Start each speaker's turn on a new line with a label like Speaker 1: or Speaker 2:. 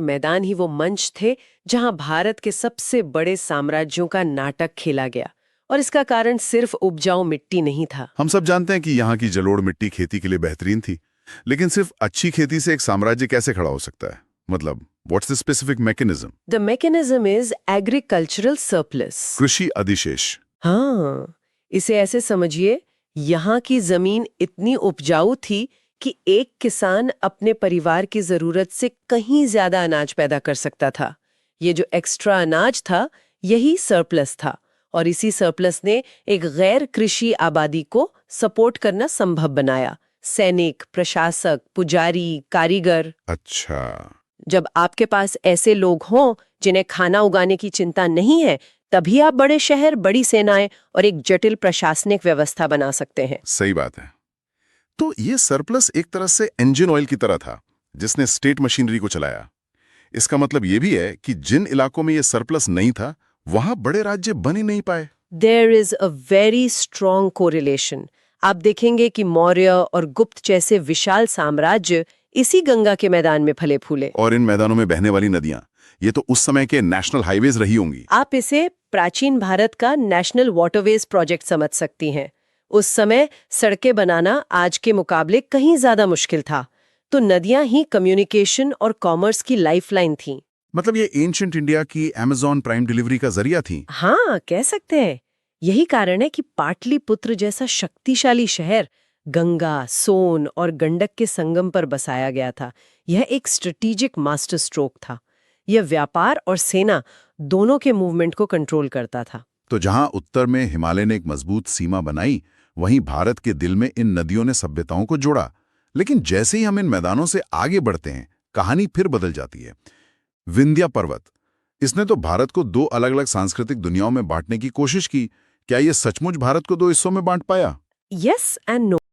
Speaker 1: मैदान ही वो मंच थे जहां भारत के सबसे बड़े साम्राज्यों का नाटक खेला गया। और इसका कारण सिर्फ उपजाऊ मिट्टी नहीं था।
Speaker 2: हम सब जानते हैं कि यहाँ की जलोढ़ मिट्टी खेती के लिए बेहतरीन थी, लेकिन सिर्फ अच्छी खेती से एक साम्राज्य कैसे खड़ा हो सकता है? मतलब what's the specific mechanism?
Speaker 1: The mechanism is agricultural surplus.
Speaker 2: कृषि अधिशेष।
Speaker 1: हाँ, इसे ऐसे समझिए, यहाँ की जमीन इतनी उपजाऊ थी कि एक किसान अपने परिवार की जरूरत से कहीं ज्यादा अनाज पैदा कर सकता था। ये जो एक्स्ट्रा अनाज था, यही सरप्लस था, और इसी सरप्लस ने एक गैर कृषि आबादी को सपोर्ट करना संभव बनाया। सैनिक, प्रशासक, पुजारी, कारीगर।
Speaker 2: अच्छा।
Speaker 1: जब आपके पास ऐसे लोग हों जिन्हें खाना उगाने की चिंता नहीं है, तभी आप बड़े शहर, बड़ी सेनाएं और एक जटिल प्रशासनिक व्यवस्था बना सकते हैं।
Speaker 2: सही बात है। तो ये सरप्लस एक तरह से इंजन ऑयल की तरह था, जिसने स्टेट मशीनरी को चलाया। इसका मतलब ये भी है कि जिन इलाकों में ये सरप्लस नहीं था, वहां बड़े राज्य बन ही नहीं पाए।
Speaker 1: There is a very strong correlation. आप देखेंगे कि मौर्य और गुप्त जैसे विशाल साम्राज्य इसी गंगा के मैदान में फले फूले।
Speaker 2: और इन मैदानों में बहने वाली नदियां, ये तो उस समय के नेशनल हाईवेज रही होंगी।
Speaker 1: आप इसे प्राचीन भारत का नेशनल वाटरवेज प्रोजेक्ट समझ सकती हैं। उस समय सड़कें बनाना आज के मुकाबले कहीं ज्यादा मुश्किल था, तो नदियां ही कम्युनिकेशन और कॉमर्स की लाइफलाइन थीं।
Speaker 2: मतलब ये एंशिएंट इंडिया की अमेज़न प्राइम डिलीवरी का जरिया थी।
Speaker 1: हाँ, कह सकते हैं। यही कारण है कि पाटलिपुत्र जैसा शक्तिशाली शहर गंगा, सोन और गंडक के संगम पर बसाया गया था। यह एक स्ट्रेटेजिक मास्टर स्ट्रोक था। यह व्यापार और सेना दोनों के मूवमेंट को कंट्रोल करता था।
Speaker 2: तो जहां उत्तर में हिमालय ने एक मजबूत सीमा बनाई, वहीं भारत के दिल में इन नदियों ने सभ्यताओं को जोड़ा। लेकिन जैसे ही हम इन मैदानों से आगे बढ़ते हैं, कहानी फिर बदल जाती है। विंध्या पर्वत, इसने तो भारत को दो अलग अलग सांस्कृतिक दुनियाओं में बांटने की कोशिश की। क्या ये सचमुच भारत को दो हिस्सों में बांट पाया?
Speaker 1: Yes and no.